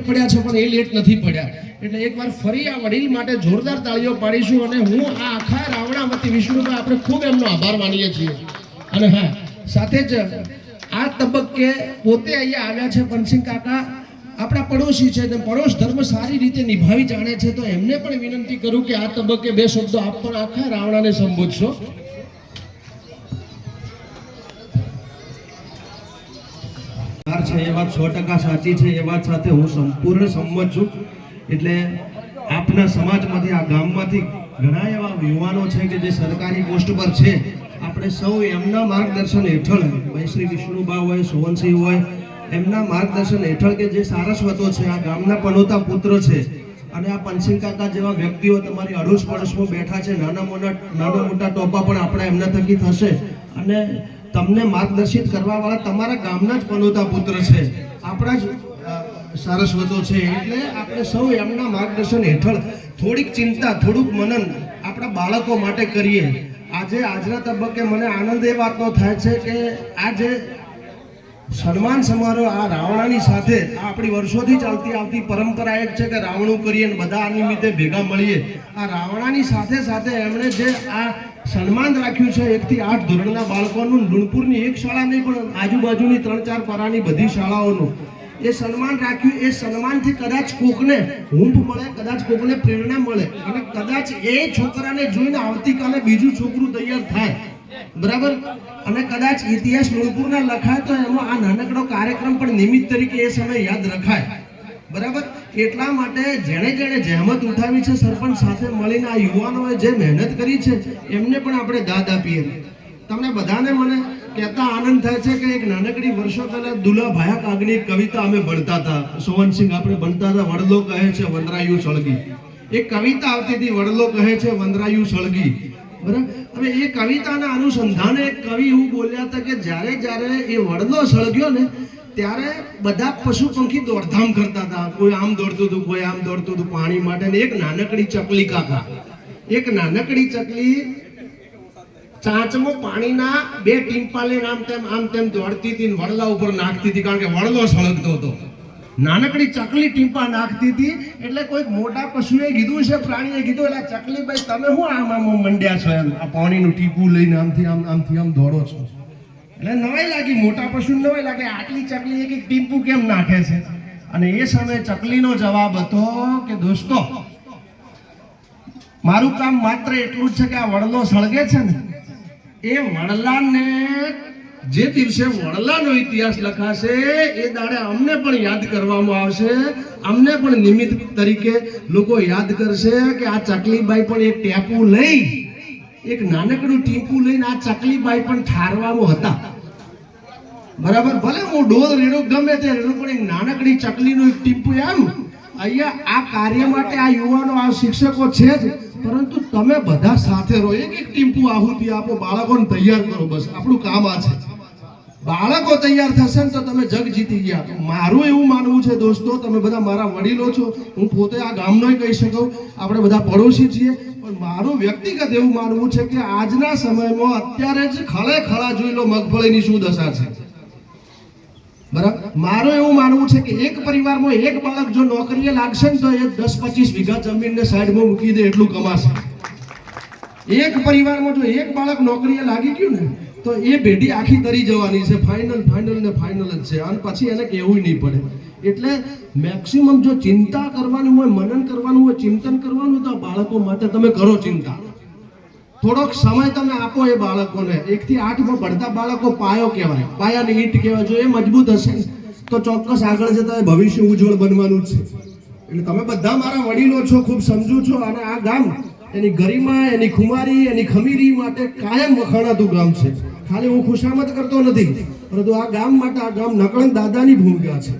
પડ્યા છે, પણ એ લેટ નથી પડ્યા. એટલે એકવાર ફરી આ વડીલ માટે જોરદાર તાળીઓ પાડીશું. અને હું આ આખા રાવણાવતી વિષ્ણુભાઈ આપણે ખૂબ એમનો આભાર માનીએ છીએ. અને હા, સાથે જ આ તબક્કે પોતે અહીંયા આવ્યા છે પનસિંહ કાકા, આપણા પડોશી છે, પડોશ ધર્મ સારી રીતે નિભાવી જાણે છે. તો એમને પણ વિનંતી કરું કે આ તબક્કે બે શબ્દો આપ પણ આખા રાવણાને સંબોધશો. છે એ વાત 100% સાચી છે. એ વાત સાથે હું સંપૂર્ણ સંમત છું. એટલે આપના સમાજમાંથી, આ ગામમાંથી ઘણા એવા યુવાનો છે કે જે સરકારી પોસ્ટ પર છે. આપણે સૌ એમના માર્ગદર્શન હેઠળ, ભાઈ શ્રી વિષ્ણુબા હોય, સોવનસિંહ હોય, એમના માર્ગદર્શન હેઠળ કે જે સારસ્વતો છે, આ ગામના પનોતા પુત્ર છે, અને આ પનસિંહ કાકા જેવા વ્યક્તિઓ તમારી અડોશ પડોશમાં બેઠા છે. નાના મોટા ટોપા પણ આપણા એમના થકી થશે. અને તમને માર્ગદર્શિત કરવા વાળા તમારા ગામના જ પનોતા પુત્ર છે, આપણા જ સારસ્વતો છે. એટલે આપણે સૌ એમના માર્ગદર્શન હેઠળ થોડીક ચિંતા, થોડુંક મનન આપણા બાળકો માટે કરીએ. આજના તબક્કે મને આનંદ એ વાતનો થાય છે કે આ જે સન્માન સમારોહ આ રાવણાની સાથે, આપણી વર્ષોથી ચાલતી આવતી પરંપરા એક છે કે રાવણું કરીએ અને બધા આ નિમિત્તે ભેગા મળીએ. આ રાવણાની સાથે સાથે એમણે જે આ સન્માન રાખ્યું છે 1 થી 8 ધોરણના બાળકોનું, લુણપુરની એક શાળા નહીં પણ આજુબાજુની 3-4 પારાની બધી શાળાઓનું એ સન્માન રાખ્યું. એ સન્માનથી કદાચ કોકને હુંફ મળે, કદાચ કોકને પ્રેરણા મળે, અને કદાચ એ છોકરાને જોઈને આવતીકાલે બીજું છોકરું તૈયાર થાય. બરાબર. અને કદાચ ઇતિહાસ લુણપુરના લખાય તો એમાં આ નાનકડો કાર્યક્રમ પણ નિમિત્ત તરીકે એ સમય યાદ રખાય. બરાબર. એટલા માટે જેણે જહેમત ઉઠાવી છે, સરપંચ સાથે મળીને આ યુવાનોએ જે મહેનત કરી છે, એમને પણ આપણે દાદ આપીએ. તમને બધાને મને કહેતા આનંદ થાય છે કે એક નાનકડી વર્ષો પહેલા દુલા ભાયા કાગની એક કવિતા અમે ભણતા હતા, સોવનસિંહ આપણે ભણતા હતા. વડલો કહે છે વંદરાયું સળગી, એક કવિતા આવતી હતી, વડલો કહે છે વંદરાયું સળગી. બરાબર. હવે એ કવિતાના અનુસંધાને એક કવિ એવું બોલ્યા હતા કે જ્યારે એ વડલો સળગ્યો ને ત્યારે બધા પશુ પંખી દોડધામ કરતા હતા. કોઈ આમ દોડતું હતું, કોઈ આમ દોડતું હતું પાણી માટે. એક નાનકડી ચકલી કાકા, એક નાનકડી ચકલી ચાંચમાં પાણીના 2 ટીમ્પા લઈને આમ તેમ દોડતી હતી, વડલા ઉપર નાખતી હતી, કારણ કે વડલો સળગતો હતો. નાનકડી ચકલી ટીમ્પા નાખતી હતી. એટલે કોઈક મોટા પશુએ કીધું છે, પ્રાણીએ કીધું, એટલે ચકલી ભાઈ તમે શું આમ મંડ્યા છો, એમ આ પાણીનું ટીપું લઈને આમથી આમ દોડો છો. એટલે નવાઈ લાગી, મોટા પશુ નવાઈ લાગે, આટલી ચકલી એક ટીમ્પું કેમ નાખે છે. અને એ સમયે ચકલીનો જવાબ હતો કે દોસ્તો, મારું કામ માત્ર એટલું જ છે કે આ વડલો સળગે છે ને, એ વડલાને જે દિવસે વડલાનો ઇતિહાસ લખાશે એ દાડે અમને પણ યાદ કરવામાં આવશે. અમને પણ નિમિત્ત તરીકે લોકો યાદ કરશે કે આ ચકલીબાઈ પણ એક ટેપું લઈ, એક નાનકડું ટીપું લઈને આ ચકલીબાઈ પણ ઠારવામાં હતા. બરાબર. ભલે હું ડોલ રેડો ગમે તે રેડો, પણ એક નાનકડી ચકલીનું એક ટીપું. એમ અહીંયા આ કાર્ય માટે આ યુવાનો, આ શિક્ષકો છે જ, પરંતુ તમે બધા સાથે રહો, એક ટીપું આહુતિ આપો, બાળકોને તૈયાર કરો. બસ આપણું કામ આ છે. બાળકો તૈયાર થશે ને તો તમે જગ જીતી ગયા. મારું એવું માનવું છે દોસ્તો, તમે બધા મારા વડીલો છો, હું પોતે આ ગામનો કહી શકું, આપણે બધા પડોશી છીએ, પણ મારું વ્યક્તિગત એવું માનવું છે કે આજના સમયમાં અત્યારે જ ખળે જોઈ લો મગફળીની શું દશા છે. બરાબર. મારું એવું માનવું છે કે એક પરિવારમાં એક બાળક જો નોકરીએ લાગશે ને તો એ 10-25 વીઘા જમીનને સાઈડમાં મૂકી દે એટલું કમાશે. એક પરિવારમાં જો એક બાળક નોકરીએ લાગી ગયું ને તો એ પેઢી આખી તરી જવાની છે. ફાઇનલ જ છે. અને પછી એને કહેવું નહીં પડે. એટલે મેક્સિમમ જો ચિંતા કરવાની હોય, મનન કરવાનું હોય, ચિંતન કરવાનું, તો બાળકો માટે તમે કરો ચિંતા. થોડોક સમય તમે આપો એ બાળકોને. 1 થી 8 માં ભણતા બાળકો પાયો કહેવાય, પાયાની ઈંટ કહેવાય. જો એ મજબૂત હશે તો ચોક્કસ આગળ જતા ભવિષ્ય ઉજ્જવળ બનવાનું જ છે. એટલે તમે બધા મારા વડીલો છો, ખૂબ સમજુ છો. અને આ ગામ એની ગરિમા, એની ખુમારી, એની ખમીરી માટે કાયમ વખાણાતું ગામ છે. ખાલી હું ખુશામત કરતો નથી, પરંતુ આ ગામ માટે, આ ગામ નકળંગ દાદાની ભૂમિકા છે.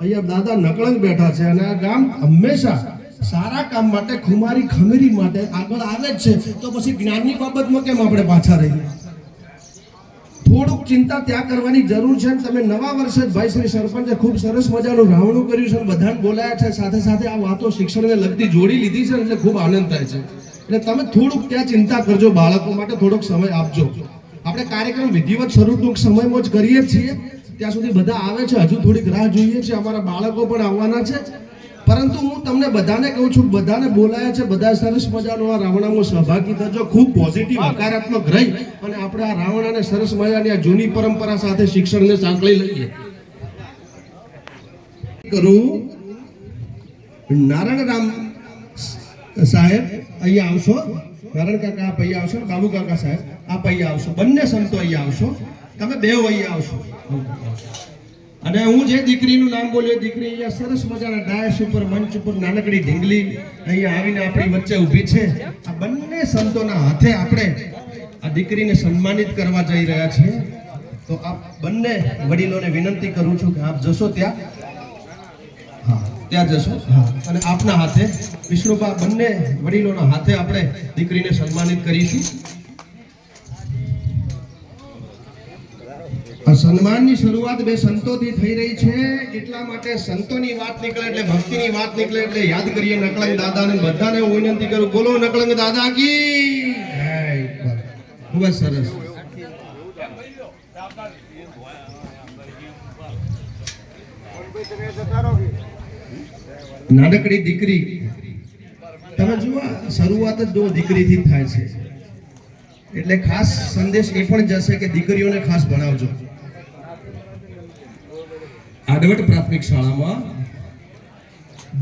અહીંયા દાદા નકળંગ બેઠા છે, અને આ ગામ હંમેશા સારા કામ માટે, ખુમારી ખમીરી માટે આગળ આવે જ છે. તો પછી જ્ઞાનની બાબતમાં કેમ આપણે પાછા રહીએ? થોડુંક ચિંતા ત્યાં કરવાની જરૂર છે. તમે નવા વર્ષે ભાઈ શ્રી સરપંચે ખૂબ સરસ મજાનું રાવણું કર્યું છે, બધાને બોલાયા છે, સાથે સાથે આ વાતો શિક્ષણને લગતી જોડી લીધી છે, એટલે ખૂબ આનંદ થાય છે. એટલે તમે થોડુંક ત્યાં ચિંતા કરજો, બાળકો માટે થોડોક સમય આપજો. આપણે કાર્યક્રમ વિધિવત શરૂ ટૂંક સમયમાં જ કરીએ છીએ. ત્યાં સુધી બધા આવે છે. હજુ થોડીક રાહ જોઈએ છે, અમારા બાળકો પણ આવવાના છે. પરંતુ હું તમને બધાને કહું છું, બધાને બોલાયા છે, બધા સરસ મજાનો આ રાવણામાં સહભાગી થજો. ખૂબ પોઝિટિવ હકારાત્મક રહી અને આપણે આ રાવણાને સરસ મજાની આ જૂની પરંપરા સાથે શિક્ષણને સાંકળી લઈએ. કરું નારાયણ રામ સાહેબ અહીંયા આવશો. નારાયણ કાકા આપ અહીંયા આવશો. બાબુ કાકા સાહેબ આપ અહીંયા આવશો. બંને સંતો અહીંયા આવશો. તમે બે અહીંયા આવશો. અને હું જે દીકરીનું નામ બોલ્યો, દીકરી અહીંયા સરસ મજાના ડાયસ ઉપર, મંચ ઉપર નાનકડી ઢીંગલી અહીંયા આવીને આપણી વચ્ચે ઊભી છે. આ બંને સંતોના હાથે આપણે આ દીકરીને સન્માનિત કરવા જઈ રહ્યા છીએ. તો આપ બંને વડીલોને વિનંતી કરું છું કે આપ જશો ત્યાં. હા, ત્યાં જશો. હા, અને આપના હાથે વિષ્ણુબા બંને વડીલોના હાથે આપણે દીકરીને સન્માનિત કરીશું. આ સન્માનની શરૂઆત બે સંતોથી થઈ રહી છે. એટલા માટે સંતોની વાત નીકળે એટલે ભક્તિની વાત નીકળે એટલે યાદ કરીએ નકળંગ દાદાને. બધાને હું વિનંતી કરું, બોલો નકળંગ દાદા કી જય. ખૂબ જ સરસ. નાનકડી દીકરી, તમે જુઓ શરૂઆત જ જો દીકરીથી જ થાય છે. એટલે ખાસ સંદેશ એ પણ જશે કે દીકરીઓને ખાસ ભણાવજો. આડવટ પ્રાથમિક શાળામાં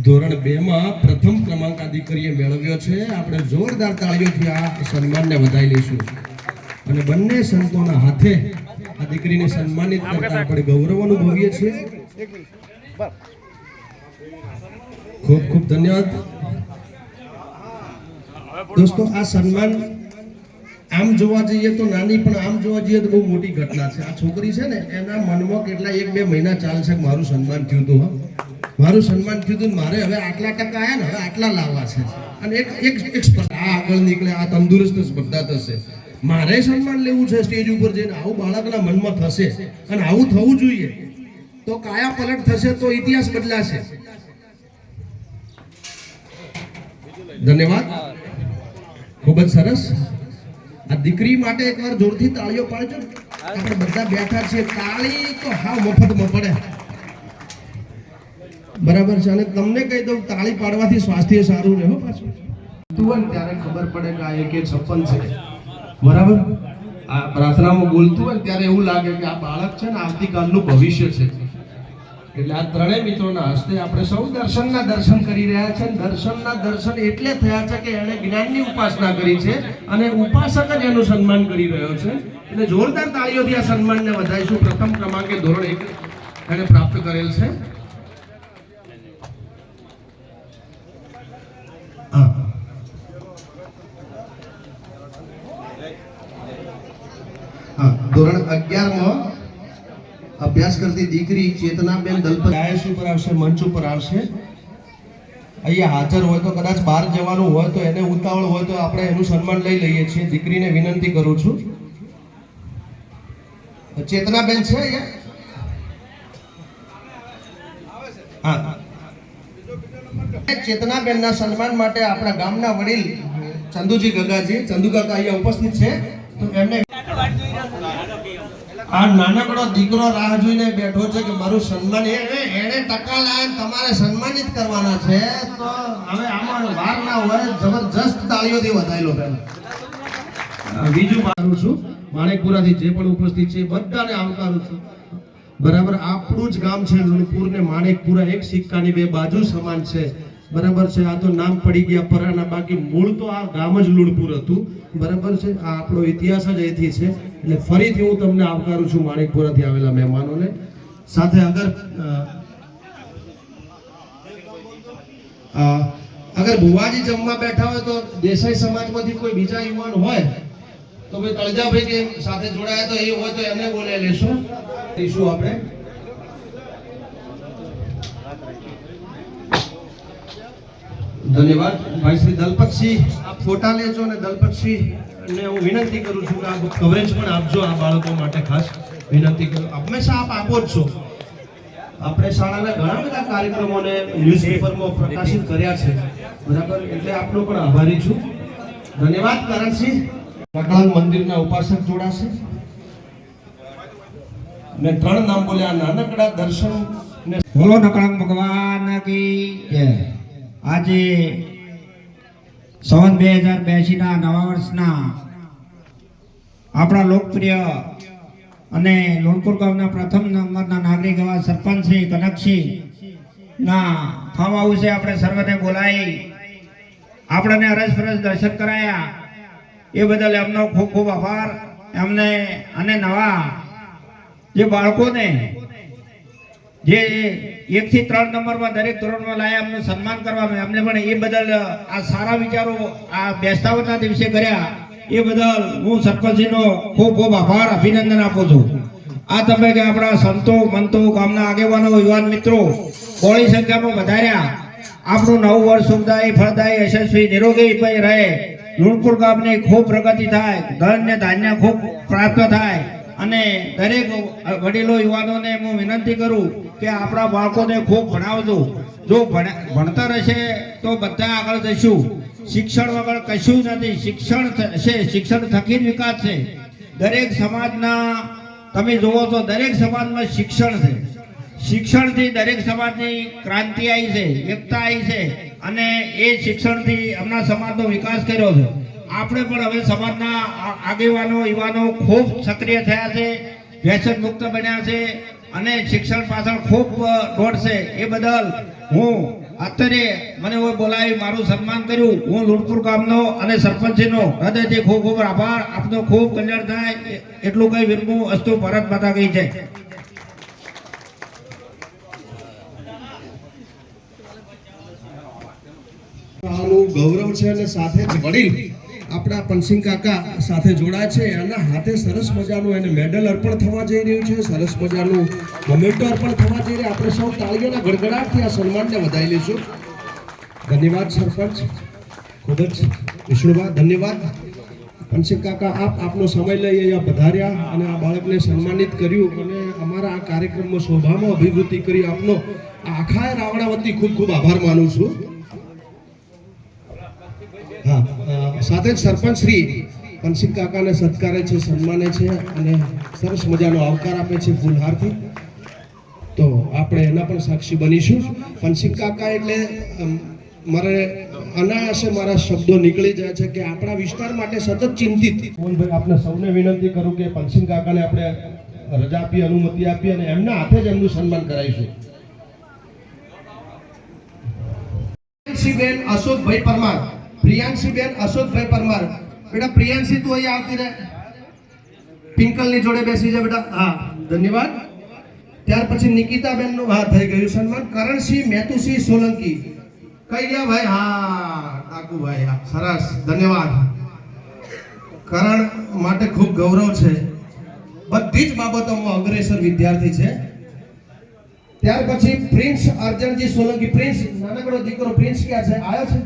ધોરણ 2 માં પ્રથમ ક્રમાંક આ દીકરીએ મેળવ્યો છે. આપણે જોરદાર તાળીઓથી આ સન્માનને વધાવી લઈશું. અને બંને સંતોના હાથે આ દીકરીને સન્માનિત કરતા આપણે ગૌરવ અનુભવીએ છીએ. ખૂબ ખૂબ ધન્યવાદ દોસ્તો. આ સન્માન આમ જોવા જઈએ તો નાની, પણ આમ જોવા જઈએ તો બહુ મોટી ઘટના છે. આ છોકરી છે ને, એના મનમાં કેટલા 1-2 મહિના ચાલશે કે મારું સન્માન થયું હતું. મારું સન્માન થયું હતું, મારે હવે આટલા ટકા આવ્યા ને, હવે આટલા લાવવા છે. અને એક સ્પર્ધા આગળ નીકળે, આ તંદુરસ્ત સ્પર્ધા થશે. મારે સન્માન લેવું છે સ્ટેજ ઉપર જઈને, આવું બાળકના મનમાં થશે. અને આવું થવું જોઈએ. તો કાયા પલટ થશે, તો ઇતિહાસ બદલાશે. ધન્યવાદ. ખૂબ જ સરસ. આ દીકરી માટે એકવાર જોરથી તાળીઓ પાડજો. આપણે બધા બેઠા છીએ, તાળી તો હાવ મફતમાં પડે. બરાબર છે. અને તમને કહી દઉં, તાળી પાડવાથી સ્વાસ્થ્ય સારું રહે. પાછું તું ત્યારે ખબર પડે કે આ એક છપ્પન છે. બરાબર. આ પ્રાર્થનામાં બોલતું હોય ત્યારે એવું લાગે કે આ બાળક છે ને આવતીકાલનું ભવિષ્ય છે. એટલે આ ત્રણેય મિત્રોના હસ્તે આપણે સૌ દર્શનના દર્શન કરી રહ્યા છે. દર્શનના દર્શન એટલે થયા છે કે એણે જ્ઞાનની ઉપાસના કરી છે અને ઉપાસક જ એનું સન્માન કરી રહ્યો છે. એટલે જોરદાર તાળીઓથી આ સન્માનને વધારીશું. પ્રથમ ક્રમાંકે ધોરણ 1 એણે પ્રાપ્ત કરેલ છે. ધોરણ 11 માં અભ્યાસ કરતી દીકરી ચેતનાબેન દલપત ડાયસ ઉપર આવશે, મંચ ઉપર આવશે. અહીંયા હાજર હોય તો, કદાચ બહાર જવાનું હોય તો, એને ઉતાવળ હોય તો આપણે એનું સન્માન લઈ લઈએ છીએ. દીકરીને વિનંતી કરું છું. ચેતનાબેન છે અહીંયા? હા. ચેતનાબેનના સન્માન માટે આપણા ગામના વડીલ ચંદુજી ગગાજી, ચંદુ કાકા અહીંયા ઉપસ્થિત છે. તો એમને આ નાનકડો દીકરો રાહ જોઈને બેઠો છે કે મારું સન્માન, એને ટકા લાવીને તમારે સન્માનિત કરવાના છે. તો હવે આમાં વાર ના હોય, જબરજસ્ત તાળીઓથી વધાવી લો. પહેલા બીજું મારું છું, માણેકપુરાથી જે પણ ઉપસ્થિત છે બધાને આવકારું છું. બરાબર. આપણું જ ગામ છે લુણપુર ને માણેકપુરા, એક સિક્કાની બે બાજુ સમાન છે. બરાબર છે. આ તો નામ પડી ગયા પરાના, બાકી મૂળ તો આ ગામ જ લુણપુર હતું. બરાબર છે. આ આપણો ઇતિહાસ જ અહીંથી છે. એટલે ફરીથી હું તમને આવકારું છું માણેકપુરાથી આવેલા મહેમાનોને. સાથે અગર ભુવાજી જમવા બેઠા હોય તો દેસાઈ સમાજમાંથી કોઈ બીજા યુવાન હોય તો ભાઈ તળજાભાઈ કે સાથે જોડાયા તો એ હોય તો એમને બોલે લેશું. આપણે ધન્યવાદ. ભાઈ શ્રી દલપતસિંહ, આપ ફોટા લેજો. અને દલપતસિંહ ને હું વિનંતી કરું છું કે આ કવરેજ પણ આપજો. આ બાળકો માટે ખાસ વિનંતી કરું. હંમેશા આપ આપો જ છો. આપણે શાળાના ઘણા બધા કાર્યક્રમોને ન્યૂઝપેપરમાં પ્રકાશિત કર્યા છે. બરાબર. એટલે આપનો પણ આભારી છું. ધન્યવાદ. કરણસિંહ નકળંગ મંદિરના ઉપાસક જોડાશે. મેં 3 નામ બોલ્યા. નાનકડા દર્શન ને બોલો નકળંગ ભગવાન કી જય. આજે સંવત 2082 ના નવા વર્ષના આપણા લોકપ્રિય અને લોણપુર ગામના પ્રથમ નંબરના નાગરિક એવા સરપંચ શ્રી કનકસિંહ ના ફાર્મ હાઉસે આપણે સર્વને બોલાવી આપણને અરસપરસ દર્શન કરાયા. એ બદલ એમનો ખૂબ ખૂબ આભાર. એમને અને નવા જે બાળકોને જે 1 થી 3 નંબરમાં દરેક ધોરણમાં લાયા એમનું સન્માન કરવાનું, એમને પણ એ બદલ આ સારા વિચારો આ બેસતા વર્ષના દિવસે કર્યા એ બદલ હું સરપંચનો ખૂબ ખૂબ આભાર અભિનંદન આપું છું. આ તમે કે આપણા સંતો મંતો ગામના આગેવાનો યુવાન મિત્રો બહોળી સંખ્યામાં વધાર્યા. આપણું નવું વર્ષ સુખદાયી ફળદાયી યશસ્વી નિરોગી રહે. લુણપુર ગામની ખૂબ પ્રગતિ થાય, ધન ને ધાન્ય ખૂબ પ્રાપ્ત થાય. અને દરેક વડીલો યુવાનોને હું વિનંતી કરું કે આપણા બાળકોને ખૂબ ભણાવજો. જો ભણતર હશે તો બધા આગળ જઈશું. શિક્ષણ વગર કશું નથી. શિક્ષણ છે, શિક્ષણ થકી જ વિકાસ છે. દરેક સમાજના તમે જુઓ તો દરેક સમાજમાં શિક્ષણ છે. શિક્ષણથી દરેક સમાજની ક્રાંતિ આવી છે, એકતા આવી છે અને એ શિક્ષણથી હમણાં સમાજનો વિકાસ કર્યો છે. આપણે પણ હવે સમાજના આગેવાનો યુવાનો ખૂબ સક્રિય થયા છે, વ્યસન મુક્ત બન્યા છે અને શિક્ષણ પાછળ ખૂબ દોડશે. એ બદલ હું અત્યારે મને બોલાવી મારું સન્માન કર્યું. હું લુણપુર ગામનો અને સરપંચનો હૃદયથી ખૂબ ખૂબ આભાર. આપનો ખૂબ કલ્યાણ થાય એટલું કઈ વિરમું. અસ્તુ ભારત માતા કી જય. આનું ગૌરવ છે અને સાથે જ વડીલ આપણા પનસિંહ કાકા સાથે જોડાય છે. એના હાથે સરસ મજાનું એને મેડલ અર્પણ થવા જઈ રહ્યું છે, સરસ મજાનું મોમેન્ટો અર્પણ થવા જઈ રહ્યું. આપણે સૌ તાળીઓના ગડગડાટથી આ સન્માનને વધાવી લઈશું. ધન્યવાદ સરપંચ, ખૂબ જ વિષ્ણુભા ધન્યવાદ. પનસિંહ કાકા આપનો સમય લઈ અહીંયા પધાર્યા અને આ બાળકને સન્માનિત કર્યું અને અમારા આ કાર્યક્રમમાં શોભામાં અભિવૃદ્ધિ કરી. આપનો આખા રાવણાવતી ખૂબ ખૂબ આભાર માનું છું. હા, સાથે જ સરપંચ શ્રી પનસિંહ કાકાને સત્કારે છે, સન્માને છે અને સરસ મજાનો આવકાર આપે છે ફૂલહારથી. તો આપણે એના પણ સાક્ષી બનીશું. પનસિંહ કાકા એટલે મારે અનાયાસે મારા શબ્દો નીકળી જાય છે કે આપણા વિસ્તાર માટે સતત ચિંતિત. મોહનભાઈ, આપણે સૌને વિનંતી કરું કે પનસિંહ કાકાને આપણે રજા આપી, અનુમતિ આપી અને એમના હાથે જ એમનું સન્માન કરાવીશું. પ્રિયાંશીબેન અશોકભાઈ પરમાર, પ્રિયાંશીબેન અશોકભાઈ પરમાર. બેટા પ્રિયાંશી તું અહીંયા આવતી રહે, પિંકલની જોડે બેસી જા બેટા. હા, ધન્યવાદ. ત્યાર પછી નિકિતાબેન નું હા થઈ ગયું સન્માન. કરણસિંહ મેતુસિંહ સોલંકી કઈ ગયા ભાઈ? હા, ડાકુભાઈ, હા, સરસ, ધન્યવાદ. કરણ માટે ખૂબ ગૌરવ છે, બધી જ બાબતોમાં અગ્રેસર વિદ્યાર્થી છે. ત્યાર પછી પ્રિન્સ અર્જનજી સોલંકી. પ્રિન્સ નાનકડો દીકરો પ્રિન્સ ક્યાં છે? આવ્યો છે?